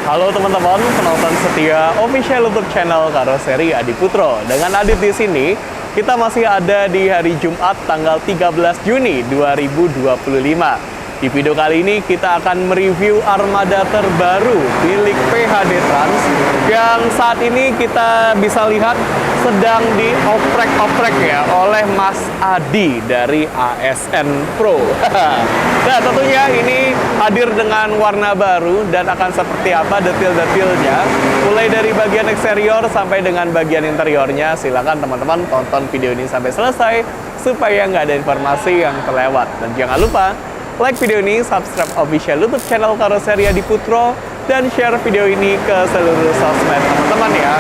Halo teman-teman, penonton setia official YouTube channel Karoseri Adi Putro. Dengan Adit di sini, kita masih ada di hari Jumat tanggal 13 Juni 2025. Di video kali ini kita akan mereview armada terbaru milik PHD Trans yang saat ini kita bisa lihat sedang dioprek-oprek ya oleh Mas Adi dari ASN Pro. Nah, tentunya ini hadir dengan warna baru dan akan seperti apa detail-detailnya mulai dari bagian eksterior sampai dengan bagian interiornya. Silakan teman-teman tonton video ini sampai selesai supaya nggak ada informasi yang terlewat. Dan jangan lupa like video ini, subscribe official YouTube channel Karoseri Adi Putro, dan share video ini ke seluruh sosmed teman-teman ya.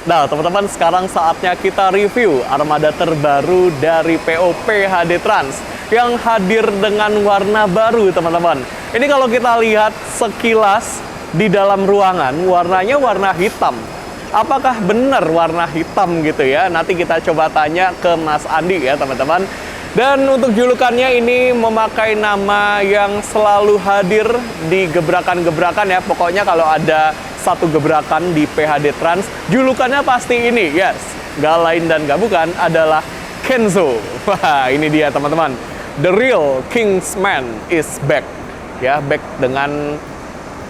Nah, teman-teman, sekarang saatnya kita review armada terbaru dari PO PHD Trans yang hadir dengan warna baru, teman-teman. Ini kalau kita lihat sekilas di dalam ruangan, warnanya warna hitam. Apakah benar warna hitam gitu ya? Nanti kita coba tanya ke Mas Andi ya, teman-teman. Dan untuk julukannya ini memakai nama yang selalu hadir di gebrakan-gebrakan ya. Pokoknya kalau ada satu gebrakan di PHD Trans, julukannya pasti ini, yes. Gak lain dan gak bukan adalah Kenzo. Wah, ini dia teman-teman. The real Kingsman is back. Ya, back dengan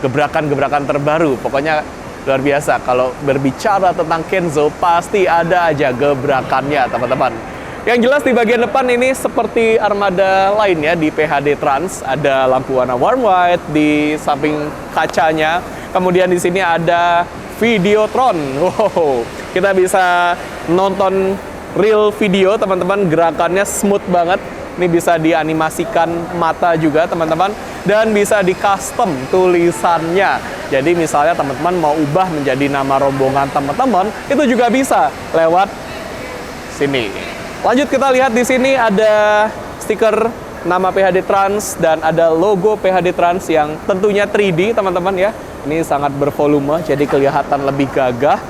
gebrakan-gebrakan terbaru. Pokoknya luar biasa. Kalau berbicara tentang Kenzo, pasti ada aja gebrakannya, teman-teman. Yang jelas di bagian depan ini seperti armada lainnya di PHD Trans, ada lampu warna warm white di samping kacanya. Kemudian di sini ada Videotron. Wow, kita bisa nonton real video, teman-teman. Gerakannya smooth banget. Ini bisa dianimasikan mata juga, teman-teman. Dan bisa di custom tulisannya. Jadi misalnya teman-teman mau ubah menjadi nama rombongan teman-teman, itu juga bisa lewat sini. Lanjut kita lihat di sini ada stiker nama PHD Trans dan ada logo PHD Trans yang tentunya 3D, teman-teman ya. Ini sangat bervolume, jadi kelihatan lebih gagah.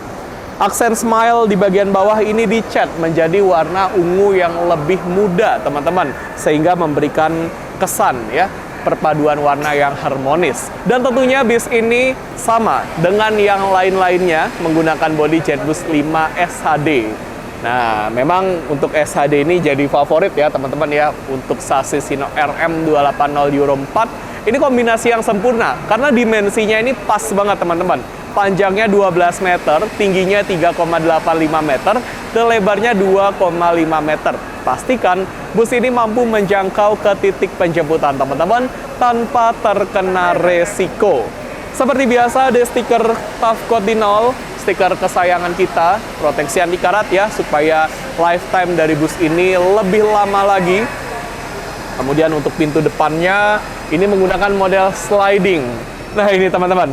Aksen smile di bagian bawah ini dicat menjadi warna ungu yang lebih muda, teman-teman. Sehingga memberikan kesan ya, perpaduan warna yang harmonis. Dan tentunya bis ini sama dengan yang lain-lainnya, menggunakan bodi JetBoost 5 SHD. Nah, memang untuk SHD ini jadi favorit ya, teman-teman ya. Untuk sasis Hino RM280 Euro 4, ini kombinasi yang sempurna karena dimensinya ini pas banget, teman-teman. Panjangnya 12 meter, tingginya 3,85 meter, dan lebarnya 2,5 meter. Pastikan bus ini mampu menjangkau ke titik penjemputan teman-teman tanpa terkena resiko. Seperti biasa ada stiker Tough Code di nol, stiker kesayangan kita, proteksi anti karat ya, supaya lifetime dari bus ini lebih lama lagi. Kemudian untuk pintu depannya, ini menggunakan model sliding. Nah ini teman-teman,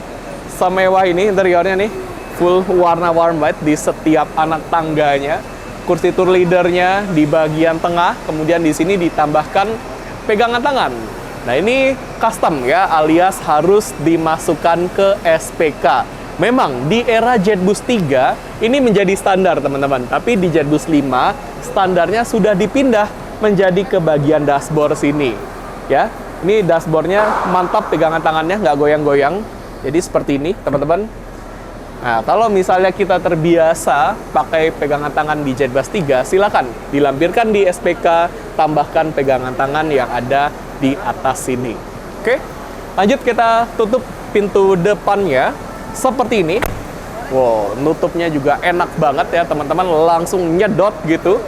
semewah ini interiornya nih, full warna warm white di setiap anak tangganya. Kursi tour leadernya di bagian tengah, kemudian di sini ditambahkan pegangan tangan. Nah ini custom ya, alias harus dimasukkan ke SPK. Memang di era JetBoost 3 ini menjadi standar, teman-teman. Tapi di JetBoost 5 standarnya sudah dipindah menjadi ke bagian dashboard sini. Ya, ini dashboardnya mantap, pegangan tangannya nggak goyang-goyang. Jadi seperti ini, teman-teman. Nah, kalau misalnya kita terbiasa pakai pegangan tangan di Jetbus 3, silakan dilampirkan di SPK, tambahkan pegangan tangan yang ada di atas sini. Oke, lanjut kita tutup pintu depannya seperti ini. Wow, nutupnya juga enak banget ya teman-teman, langsung nyedot gitu.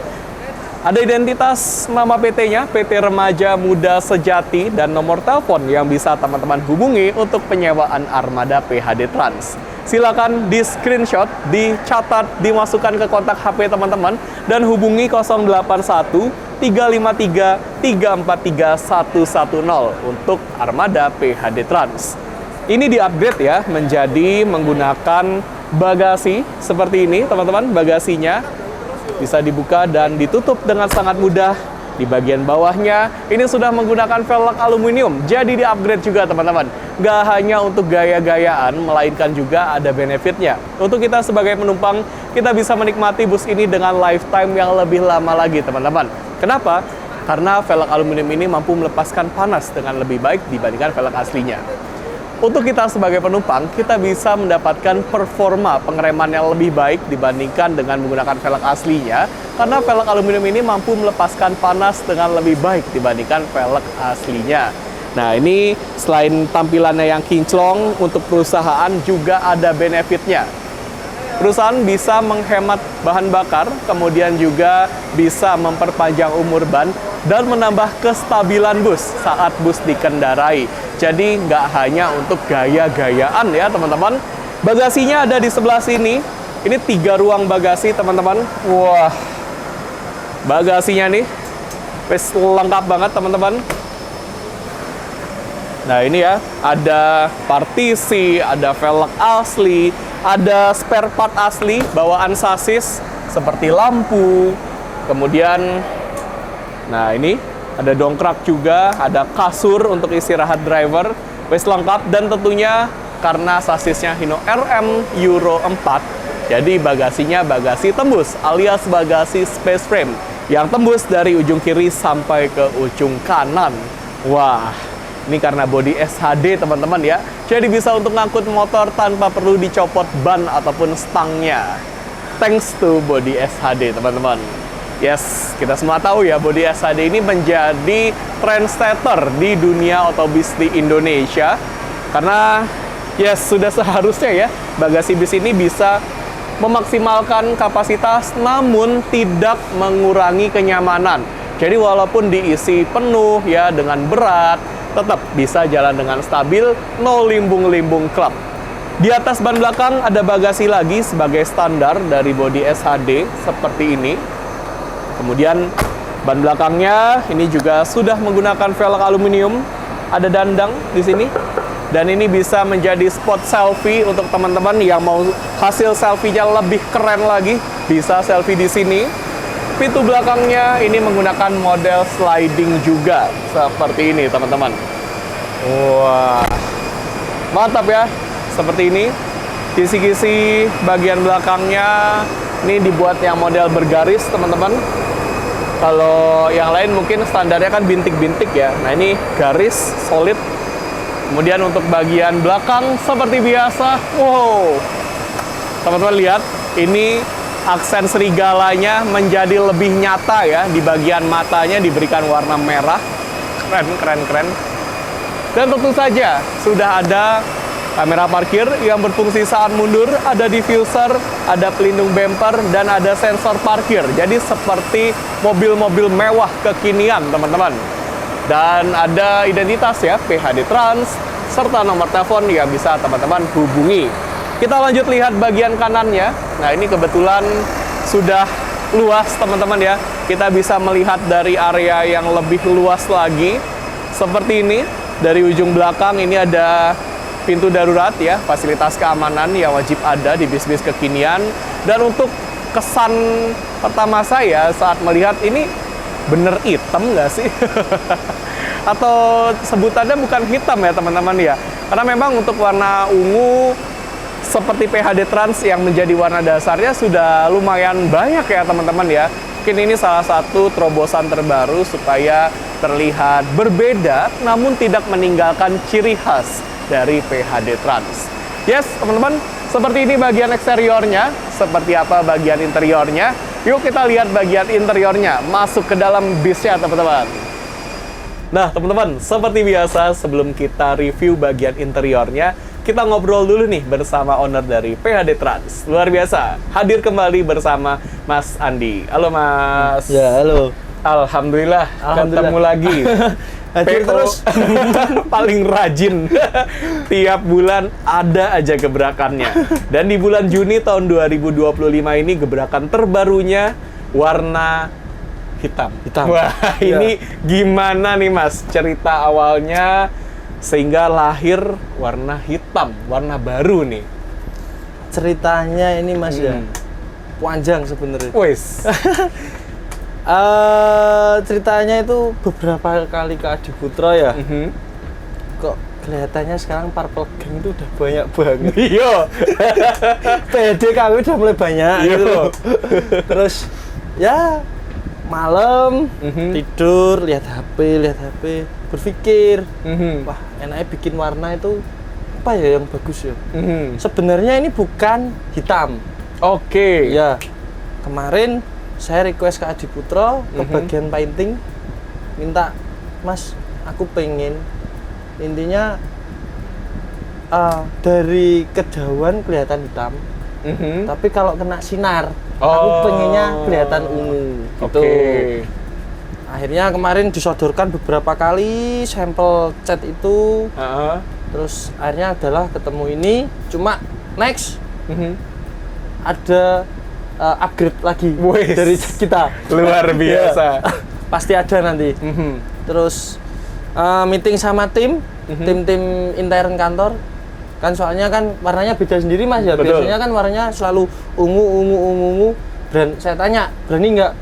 Ada identitas nama PT-nya, PT Remaja Muda Sejati, dan nomor telepon yang bisa teman-teman hubungi untuk penyewaan armada PHD Trans. Silakan di screenshot, dicatat, dimasukkan ke kontak HP teman-teman, dan hubungi 081 353 343 110 untuk armada PHD Trans. Ini di-upgrade ya, menjadi menggunakan bagasi seperti ini teman-teman. Bagasinya bisa dibuka dan ditutup dengan sangat mudah. Di bagian bawahnya ini sudah menggunakan velg aluminium, jadi di-upgrade juga teman-teman. Gak hanya untuk gaya-gayaan, melainkan juga ada benefitnya. Untuk kita sebagai penumpang, kita bisa menikmati bus ini dengan lifetime yang lebih lama lagi teman-teman. Kenapa? Karena velg aluminium ini mampu melepaskan panas dengan lebih baik dibandingkan velg aslinya. Untuk kita sebagai penumpang, kita bisa mendapatkan performa pengereman yang lebih baik dibandingkan dengan menggunakan velg aslinya, karena velg aluminium ini mampu melepaskan panas dengan lebih baik dibandingkan velg aslinya. Nah, ini selain tampilannya yang kinclong, untuk perusahaan juga ada benefitnya. Perusahaan bisa menghemat bahan bakar, kemudian juga bisa memperpanjang umur ban, dan menambah kestabilan bus saat bus dikendarai. Jadi nggak hanya untuk gaya-gayaan ya teman-teman. Bagasinya ada di sebelah sini. Ini 3 ruang bagasi teman-teman. Wah, bagasinya nih lengkap banget teman-teman. Nah ini ya, ada partisi, ada velg asli, ada spare part asli, bawaan sasis seperti lampu. Kemudian, nah ini ada dongkrak juga, ada kasur untuk istirahat driver, wes lengkap. Dan tentunya karena sasisnya Hino RM Euro 4, jadi bagasinya bagasi tembus alias bagasi space frame yang tembus dari ujung kiri sampai ke ujung kanan. Wah, ini karena bodi SHD teman-teman ya, jadi bisa untuk ngangkut motor tanpa perlu dicopot ban ataupun stangnya. Thanks to bodi SHD teman-teman. Yes, kita semua tahu ya, bodi SHD ini menjadi trendsetter di dunia otobus di Indonesia. Karena yes, sudah seharusnya ya, bagasi bis ini bisa memaksimalkan kapasitas namun tidak mengurangi kenyamanan. Jadi walaupun diisi penuh ya dengan berat, tetap bisa jalan dengan stabil, no limbung-limbung klep. Di atas ban belakang ada bagasi lagi sebagai standar dari bodi SHD seperti ini. Kemudian ban belakangnya ini juga sudah menggunakan velg aluminium, ada dandang di sini, dan ini bisa menjadi spot selfie untuk teman-teman yang mau hasil selfie-nya lebih keren lagi, bisa selfie di sini. Pintu belakangnya ini menggunakan model sliding juga seperti ini teman-teman. Wah, mantap ya, seperti ini. Kisi-kisi bagian belakangnya ini dibuat yang model bergaris teman-teman. Kalau yang lain mungkin standarnya kan bintik-bintik ya. Nah ini garis solid. Kemudian untuk bagian belakang seperti biasa. Wow, teman-teman lihat, ini aksen serigalanya menjadi lebih nyata ya. Di bagian matanya diberikan warna merah. Keren, keren, keren. Dan tentu saja sudah ada kamera parkir yang berfungsi saat mundur, ada diffuser, ada pelindung bumper, dan ada sensor parkir. Jadi seperti mobil-mobil mewah kekinian, teman-teman. Dan ada identitas ya, PHD Trans, serta nomor telepon yang bisa teman-teman hubungi. Kita lanjut lihat bagian kanannya. Nah, ini kebetulan sudah luas, teman-teman ya. Kita bisa melihat dari area yang lebih luas lagi. Seperti ini, dari ujung belakang ini ada pintu darurat ya, fasilitas keamanan yang wajib ada di bis-bis kekinian. Dan untuk kesan pertama saya saat melihat ini, bener hitam nggak sih? Atau sebutannya bukan hitam ya teman-teman ya, karena memang untuk warna ungu seperti PHD Trans yang menjadi warna dasarnya sudah lumayan banyak ya teman-teman ya. Mungkin ini salah satu terobosan terbaru supaya terlihat berbeda namun tidak meninggalkan ciri khas dari PHD Trans. Yes, teman-teman, Seperti ini bagian eksteriornya, seperti apa bagian interiornya. Yuk kita lihat bagian interiornya, masuk ke dalam bisnya teman-teman. Nah teman-teman, seperti biasa sebelum kita review bagian interiornya, kita ngobrol dulu nih bersama owner dari PHD Trans. Luar biasa, hadir kembali bersama Mas Andi. Halo Mas. Ya, halo. Alhamdulillah. Ketemu lagi. Hadir terus. Paling rajin. Tiap bulan ada aja gebrakannya. Dan di bulan Juni tahun 2025 ini gebrakan terbarunya warna hitam. Wah, ini gimana nih Mas cerita awalnya sehingga lahir warna hitam, warna baru nih? Ceritanya ini Mas ya, panjang sebenarnya. Wes. Ceritanya itu beberapa kali ke Adiputra ya. Kok kelihatannya sekarang Purple Gang itu udah banyak banget. Iya. PD kami udah mulai banyak gitu loh. Terus ya malam tidur lihat HP, berpikir, wah enaknya bikin warna itu apa ya yang bagus ya. Sebenarnya ini bukan hitam. Oke. Ya, kemarin saya request ke Adiputra ke bagian painting, minta Mas, aku pengen intinya dari kejauhan kelihatan hitam, tapi kalau kena sinar, aku pengennya kelihatan ungu. Gitu. Akhirnya kemarin disodorkan beberapa kali sampel cat itu, terus akhirnya adalah ketemu ini. Cuma next ada upgrade lagi dari kita. Luar biasa. Ya, pasti ada nanti. Terus meeting sama tim intern kantor. Kan soalnya kan warnanya beda sendiri Mas ya. Betul. Biasanya kan warnanya selalu ungu. Dan saya tanya, berani nggak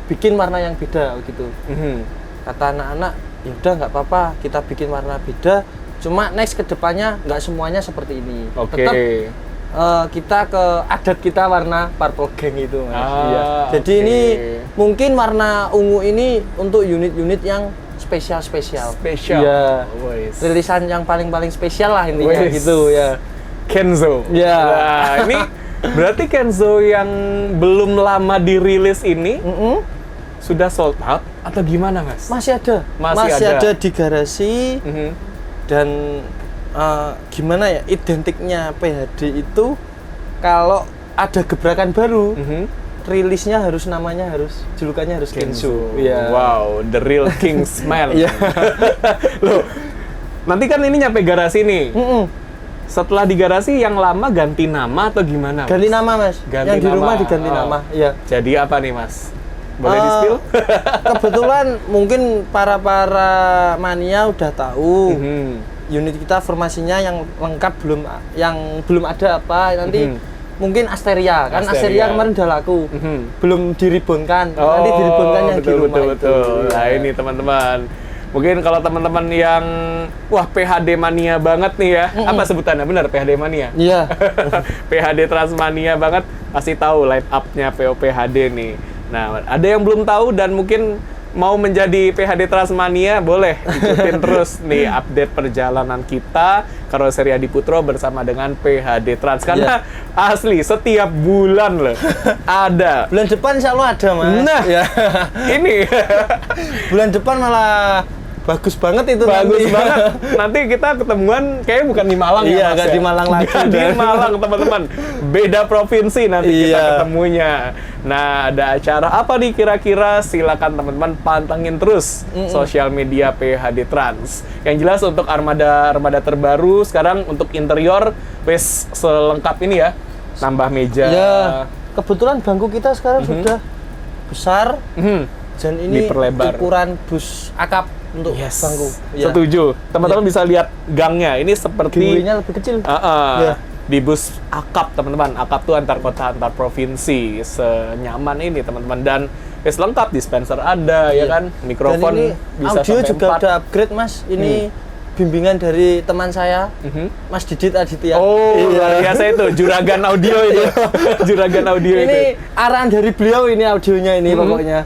bikin warna yang beda gitu. Kata anak-anak, ya udah nggak apa-apa, kita bikin warna beda. Cuma next kedepannya nggak semuanya seperti ini. Tetap kita ke adat kita warna Purple Gang itu Mas. Iya. Jadi ini mungkin warna ungu ini untuk unit-unit yang spesial. Iya. Rilisan yang paling spesial lah intinya gitu ya. Kenzo. Ya. Nah, ini berarti Kenzo yang belum lama dirilis ini sudah sold out atau gimana Mas? Masih ada. Masih ada di garasi. Dan gimana ya, identiknya PHD itu kalau ada gebrakan baru, rilisnya harus julukannya harus Kenzo. Yeah. Wow, the real Kingsman. Loh, nanti kan ini nyampe garasi nih. Setelah di garasi yang lama ganti nama atau gimana Mas? Ganti nama Mas, yang di rumah diganti nama. Iya. Jadi apa nih Mas? Boleh di-spill? Kebetulan mungkin para mania udah tahu. Unit kita formasinya yang lengkap belum ada apa nanti mungkin Asteria kan. Asteria kemarin udah laku, belum diribonkan. Nanti diribonkan yang di rumah betul. Nah ini teman-teman, mungkin kalau teman-teman yang PHD mania banget nih ya, apa sebutannya benar PHD mania? Iya. PHD Transmania banget pasti tahu line up-nya PO PHD nih. Nah ada yang belum tahu dan mungkin mau menjadi PHD Transmania, boleh ikutin terus nih update perjalanan kita Karoseri Adiputro bersama dengan PHD Trans. Karena asli setiap bulan loh ada. Bulan depan insya Allah ada Mas. Nah, ini bulan depan malah bagus banget itu. Bagus banget. Nanti kita ketemuan kayaknya bukan di Malang ya Mas. Iya, di Malang lagi. Di Malang teman-teman. Beda provinsi nanti kita ketemunya. Nah, ada acara apa nih kira-kira? Silakan teman-teman pantengin terus sosial media PHD Trans. Yang jelas untuk armada terbaru sekarang untuk interior wes selengkap ini ya. Nambah meja. Ya, kebetulan bangku kita sekarang sudah besar. Dan ini diperlebar. Ukuran bus akap untuk bangku. Ya. Setuju. Teman-teman bisa lihat gangnya. Ini seperti giwinya lebih kecil. Di bus akap teman-teman. Akap tuh antar kota, antar provinsi. Senyaman ini teman-teman. Dan lengkap, dispenser ada ya kan. Mikrofon dan ini bisa audio sampai juga 4. udah upgrade Mas. Ini bimbingan dari teman saya, Mas Didit Aditya. Oh, luar biasa itu. Juragan audio itu. Juragan audio itu. Ini arahan dari beliau ini audionya ini pokoknya.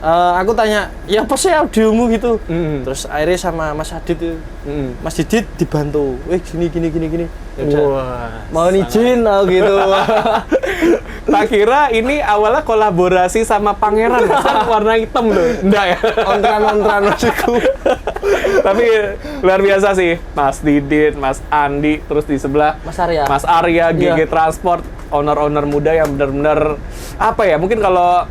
Aku tanya, ya apa sih audiomu gitu. Mm. Terus akhirnya sama Mas Adit itu, Mm. Mas Didit dibantu. Gini. Ya udah. Wah, Mau izin gitu. tak kira ini awalnya kolaborasi sama Pangeran, Mas. Kan warna hitam tuh. Enggak ya? Ontran maksudku. Tapi luar biasa sih, Mas Didit, Mas Andi, terus di sebelah Mas Arya. Mas Arya, GG Iya. Transport, owner-owner muda yang benar-benar apa ya? Mungkin kalau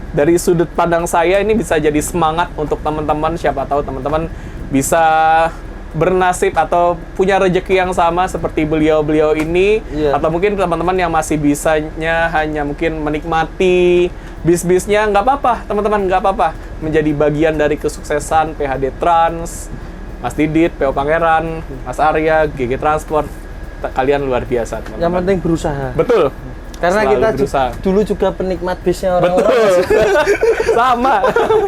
dari sudut pandang saya ini bisa jadi semangat untuk teman-teman. Siapa tahu teman-teman bisa bernasib atau punya rezeki yang sama seperti beliau-beliau ini. Iya. Atau mungkin teman-teman yang masih bisanya hanya mungkin menikmati bis-bisnya, nggak apa-apa teman-teman, nggak apa-apa menjadi bagian dari kesuksesan PHD Trans, Mas Didit, PO Pangeran, Mas Arya, GG Transport. Kalian luar biasa teman-teman. Yang penting berusaha. Betul. Karena Selalu kita berusaha. dulu juga penikmat bisnya orang-orang. Betul. Sama.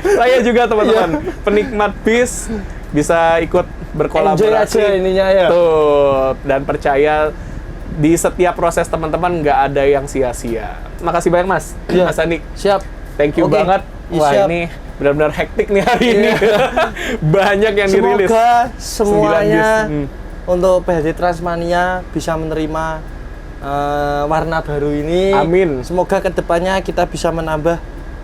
Saya juga teman-teman. Penikmat bis bisa ikut berkolaborasi. Enjoy aja ininya ya. Tuh. Dan percaya di setiap proses teman-teman nggak ada yang sia-sia. Makasih banyak Mas. Iya. Mas Andi. Siap. Thank you Oke. banget. Wah Siap. ini benar-benar hektik nih hari Iya. ini. Banyak yang dirilis. Semoga 9 semuanya bis. untuk PHD Transmania bisa menerima warna baru ini. Amin. Semoga kedepannya kita bisa menambah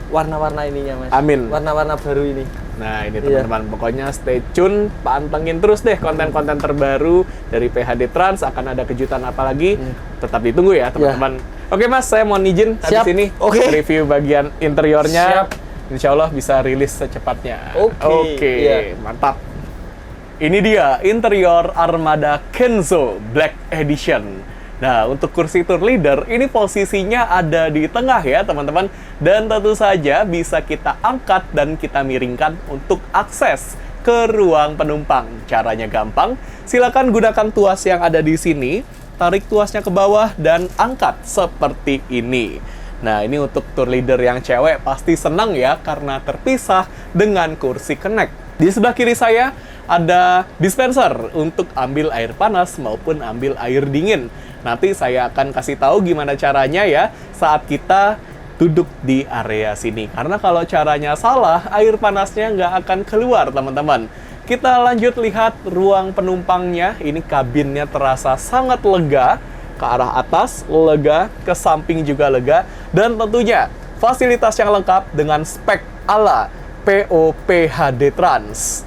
warna-warna ininya, Mas. Amin. Warna-warna baru ini. Nah ini Iya. teman-teman, pokoknya stay tune, pantengin terus deh konten-konten terbaru dari PHD Trans. Akan ada kejutan apa lagi, tetap ditunggu ya teman-teman. Oke Mas, saya mohon izin habis Siap. ini Oke. review bagian interiornya. Siap. Insya Allah bisa rilis secepatnya. Oke. Iya. Mantap. Ini dia interior Armada Kenzo Black Edition. Nah, untuk kursi tour leader, ini posisinya ada di tengah ya, teman-teman. Dan tentu saja bisa kita angkat dan kita miringkan untuk akses ke ruang penumpang. Caranya gampang, silakan gunakan tuas yang ada di sini, tarik tuasnya ke bawah dan angkat seperti ini. Nah, ini untuk tour leader yang cewek pasti senang ya, karena terpisah dengan kursi connect. Di sebelah kiri saya, ada dispenser untuk ambil air panas maupun ambil air dingin. Nanti saya akan kasih tahu gimana caranya ya saat kita duduk di area sini. Karena kalau caranya salah, air panasnya nggak akan keluar, teman-teman. Kita lanjut lihat ruang penumpangnya. Ini kabinnya terasa sangat lega. Ke arah atas, lega. Ke samping juga lega. Dan tentunya fasilitas yang lengkap dengan spek ala PO PHD Trans.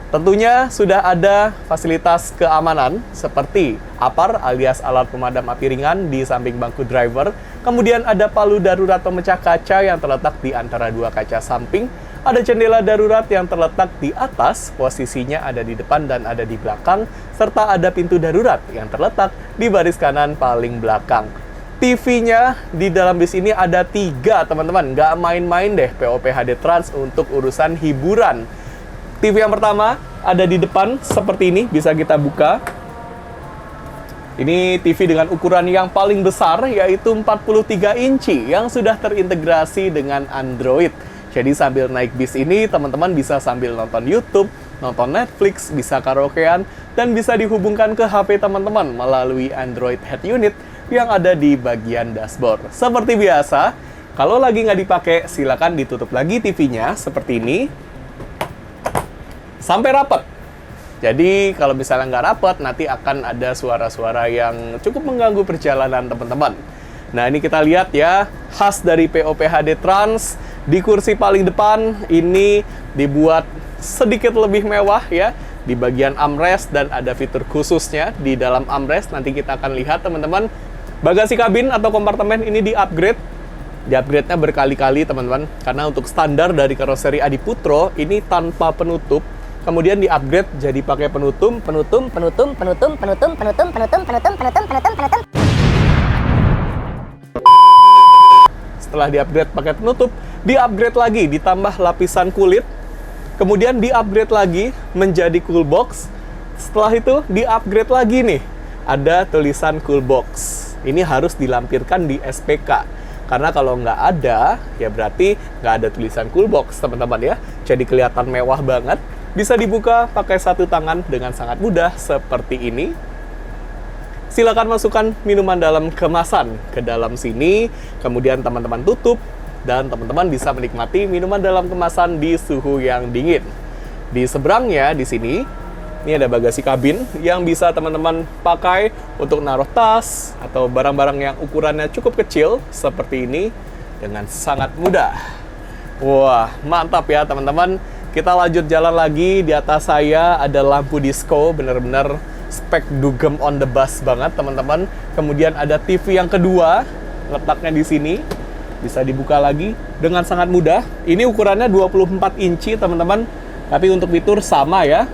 Tentunya sudah ada fasilitas keamanan seperti APAR alias alat pemadam api ringan di samping bangku driver. Kemudian ada palu darurat pemecah kaca yang terletak di antara dua kaca samping. Ada jendela darurat yang terletak di atas, posisinya ada di depan dan ada di belakang. Serta ada pintu darurat yang terletak di baris kanan paling belakang. TV-nya di dalam bis ini ada 3, teman-teman. Nggak main-main deh PO PHD Trans untuk urusan hiburan. TV yang pertama ada di depan seperti ini, bisa kita buka. Ini TV dengan ukuran yang paling besar, yaitu 43 inci yang sudah terintegrasi dengan Android. Jadi sambil naik bis ini, teman-teman bisa sambil nonton YouTube, nonton Netflix, bisa karaokean, dan bisa dihubungkan ke HP teman-teman melalui Android Head Unit yang ada di bagian dashboard. Seperti biasa, kalau lagi nggak dipakai, silakan ditutup lagi TV-nya seperti ini. Sampai rapat. Jadi kalau misalnya nggak rapat, nanti akan ada suara-suara yang cukup mengganggu perjalanan teman-teman. Nah ini kita lihat ya, khas dari PO PHD Trans. Di kursi paling depan ini dibuat sedikit lebih mewah ya. Di bagian armrest dan ada fitur khususnya di dalam armrest. Nanti kita akan lihat teman-teman. Bagasi kabin atau kompartemen ini di-upgrade. Di-upgrade-nya berkali-kali teman-teman. Karena untuk standar dari karoseri Adiputro ini tanpa penutup. Kemudian di-upgrade jadi pakai penutup. Setelah di-upgrade pakai penutup, di-upgrade lagi ditambah lapisan kulit. Kemudian di-upgrade lagi menjadi cool box. Setelah itu di-upgrade lagi nih, ada tulisan cool box. Ini harus dilampirkan di SPK. Karena kalau nggak ada, ya berarti nggak ada tulisan cool box, teman-teman ya. Jadi kelihatan mewah banget. Bisa dibuka pakai satu tangan dengan sangat mudah seperti ini. Silakan masukkan minuman dalam kemasan ke dalam sini. Kemudian teman-teman tutup. dan teman-teman bisa menikmati minuman dalam kemasan di suhu yang dingin. Di seberangnya di sini, ini ada bagasi kabin yang bisa teman-teman pakai untuk naruh tas atau barang-barang yang ukurannya cukup kecil seperti ini dengan sangat mudah. Wah, mantap ya teman-teman. Kita lanjut jalan lagi. Di atas saya ada lampu disco, bener-bener spek dugem on the bus banget teman-teman. Kemudian ada TV yang kedua, letaknya di sini. Bisa dibuka lagi dengan sangat mudah. Ini ukurannya 24 inci teman-teman. Tapi untuk fitur sama ya,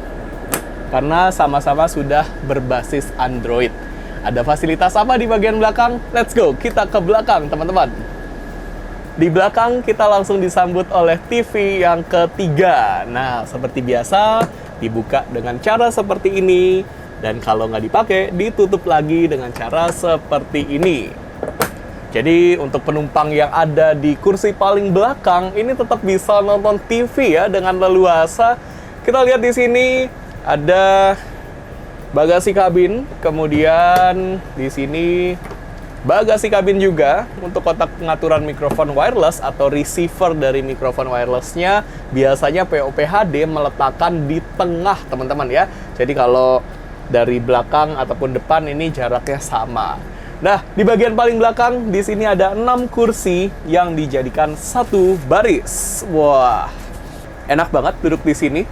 karena sama-sama sudah berbasis Android. Ada fasilitas apa di bagian belakang? Let's go, kita ke belakang teman-teman. Di belakang kita langsung disambut oleh TV yang ketiga. Nah, seperti biasa, dibuka dengan cara seperti ini. Dan kalau nggak dipakai, ditutup lagi dengan cara seperti ini. Jadi untuk penumpang yang ada di kursi paling belakang, ini tetap bisa nonton TV ya dengan leluasa. Kita lihat di sini ada bagasi kabin, kemudian di sini bagasi kabin juga untuk kotak pengaturan mikrofon wireless atau receiver dari mikrofon wirelessnya. Biasanya POP-HD meletakkan di tengah teman-teman ya. Jadi kalau dari belakang ataupun depan ini jaraknya sama. Nah, di bagian paling belakang di sini ada 6 kursi yang dijadikan satu baris. Wah, enak banget duduk di sini.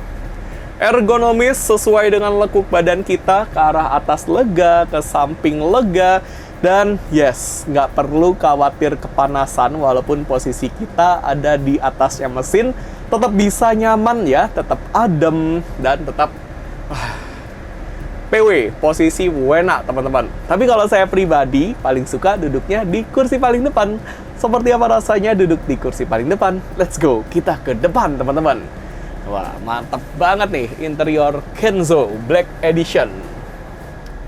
Ergonomis sesuai dengan lekuk badan kita, ke arah atas lega, ke samping lega, dan yes, nggak perlu khawatir kepanasan walaupun posisi kita ada di atasnya mesin, tetap bisa nyaman ya, tetap adem, dan tetap PW, posisi wena teman-teman. Tapi kalau saya pribadi, paling suka duduknya di kursi paling depan. Seperti apa rasanya duduk di kursi paling depan? Let's go, kita ke depan teman-teman. Wah, mantap banget nih interior Kenzo Black Edition.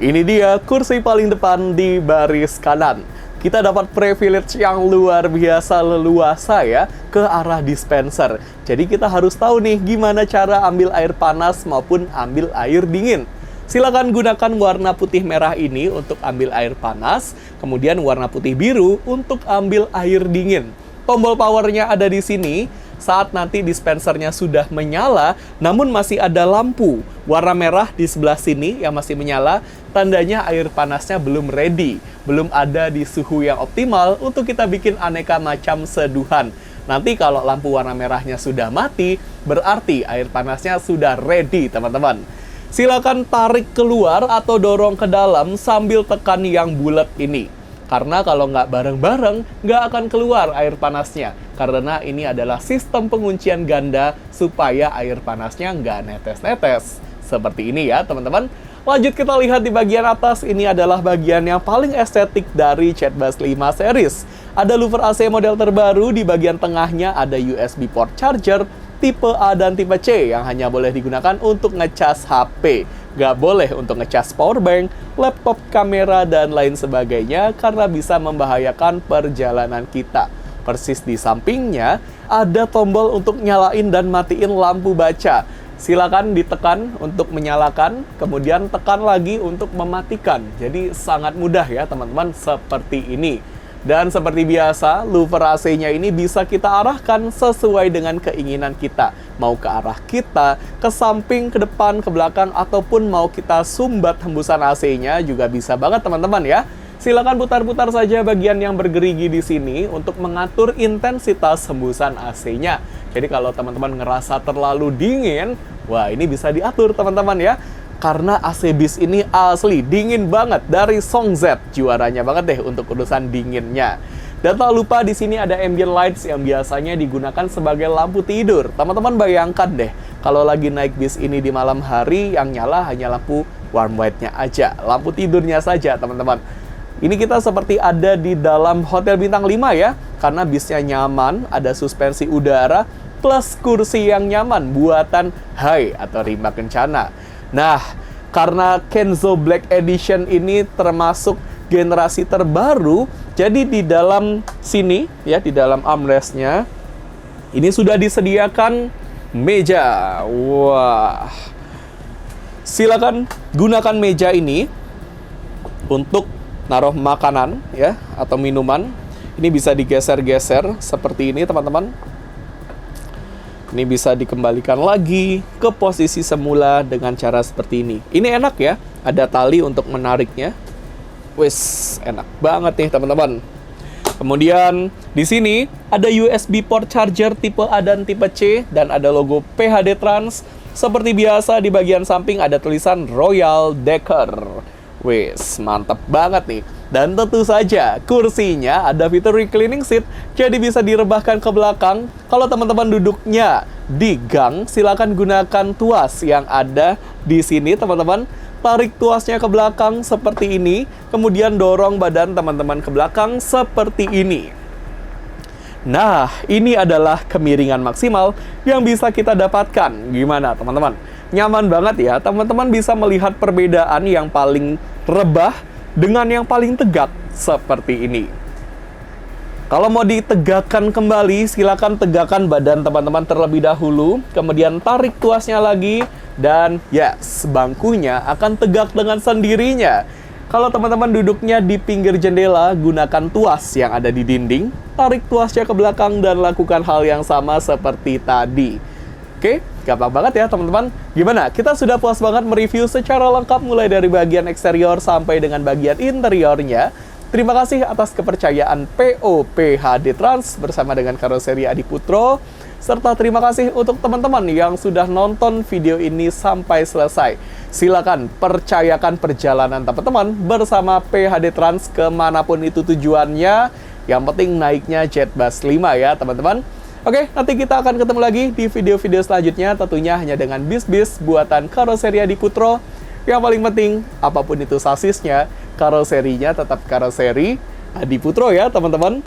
Ini dia kursi paling depan di baris kanan. Kita dapat privilege yang luar biasa leluasa ya ke arah dispenser. Jadi kita harus tahu nih gimana cara ambil air panas maupun ambil air dingin. Silakan gunakan warna putih merah ini untuk ambil air panas, kemudian warna putih biru untuk ambil air dingin. Tombol powernya ada di sini. Saat nanti dispensernya sudah menyala, namun masih ada lampu warna merah di sebelah sini yang masih menyala, tandanya air panasnya belum ready, belum ada di suhu yang optimal untuk kita bikin aneka macam seduhan. Nanti kalau lampu warna merahnya sudah mati, berarti air panasnya sudah ready, teman-teman. Silakan tarik keluar atau dorong ke dalam sambil tekan yang bulat ini. Karena kalau nggak bareng-bareng, nggak akan keluar air panasnya. Karena ini adalah sistem penguncian ganda supaya air panasnya nggak netes-netes. Seperti ini ya teman-teman. Lanjut kita lihat di bagian atas, ini adalah bagian yang paling estetik dari Chatbus 5 series. Ada louver AC model terbaru, di bagian tengahnya ada USB port charger, tipe A dan tipe C yang hanya boleh digunakan untuk ngecas HP. Nggak boleh untuk ngecas powerbank, laptop, kamera, dan lain sebagainya karena bisa membahayakan perjalanan kita. Persis di sampingnya ada tombol untuk nyalain dan matiin lampu baca. Silakan ditekan untuk menyalakan, kemudian tekan lagi untuk mematikan. Jadi sangat mudah ya teman-teman, seperti ini. Dan seperti biasa, louver AC-nya ini bisa kita arahkan sesuai dengan keinginan kita. Mau ke arah kita, ke samping, ke depan, ke belakang, ataupun mau kita sumbat hembusan AC-nya juga bisa banget teman-teman ya. Silakan putar-putar saja bagian yang bergerigi di sini untuk mengatur intensitas hembusan AC-nya. Jadi kalau teman-teman ngerasa terlalu dingin, wah ini bisa diatur teman-teman ya. Karena AC bis ini asli dingin banget, dari Songzet, juaranya banget deh untuk urusan dinginnya. Dan tak lupa di sini ada ambient lights yang biasanya digunakan sebagai lampu tidur. Teman-teman bayangkan deh, kalau lagi naik bis ini di malam hari yang nyala hanya lampu warm white-nya aja, lampu tidurnya saja teman-teman. Ini kita seperti ada di dalam hotel bintang 5 ya, karena bisnya nyaman, ada suspensi udara, plus kursi yang nyaman buatan Hai atau Rimba Kencana. Nah, karena Kenzo Black Edition ini termasuk generasi terbaru, jadi di dalam sini, ya di dalam armrest-nya, ini sudah disediakan meja. Wah, silakan gunakan meja ini untuk naruh makanan ya atau minuman. Ini bisa digeser-geser seperti ini teman-teman. Ini bisa dikembalikan lagi ke posisi semula dengan cara seperti ini. Ini enak ya, ada tali untuk menariknya. Wis, enak banget nih teman-teman. Kemudian di sini ada USB port charger tipe A dan tipe C dan ada logo PHD Trans. Seperti biasa di bagian samping ada tulisan Royal Decor. Wis, mantap banget nih. Dan tentu saja kursinya ada fitur reclining seat, jadi bisa direbahkan ke belakang. Kalau teman-teman duduknya di gang, silakan gunakan tuas yang ada di sini teman-teman. Tarik tuasnya ke belakang seperti ini, kemudian dorong badan teman-teman ke belakang seperti ini. Nah, ini adalah kemiringan maksimal yang bisa kita dapatkan. Gimana teman-teman? Nyaman banget ya, teman-teman bisa melihat perbedaan yang paling rebah dengan yang paling tegak seperti ini. Kalau mau ditegakkan kembali, silakan tegakkan badan teman-teman terlebih dahulu, kemudian tarik tuasnya lagi, dan yes, bangkunya akan tegak dengan sendirinya. Kalau teman-teman duduknya di pinggir jendela, gunakan tuas yang ada di dinding, tarik tuasnya ke belakang dan lakukan hal yang sama seperti tadi. Oke, gampang banget ya teman-teman. Gimana? Kita sudah puas banget mereview secara lengkap mulai dari bagian eksterior sampai dengan bagian interiornya. Terima kasih atas kepercayaan PHD Trans bersama dengan Karoseri Adiputro. Serta terima kasih untuk teman-teman yang sudah nonton video ini sampai selesai. Silakan percayakan perjalanan teman-teman bersama PHD Trans kemanapun itu tujuannya. Yang penting naiknya Jetbus 5 ya teman-teman. Oke, nanti kita akan ketemu lagi di video-video selanjutnya, tentunya hanya dengan bis-bis buatan Karoseri Adiputro. Yang paling penting, apapun itu sasisnya, karoserinya tetap Karoseri Adiputro ya teman-teman.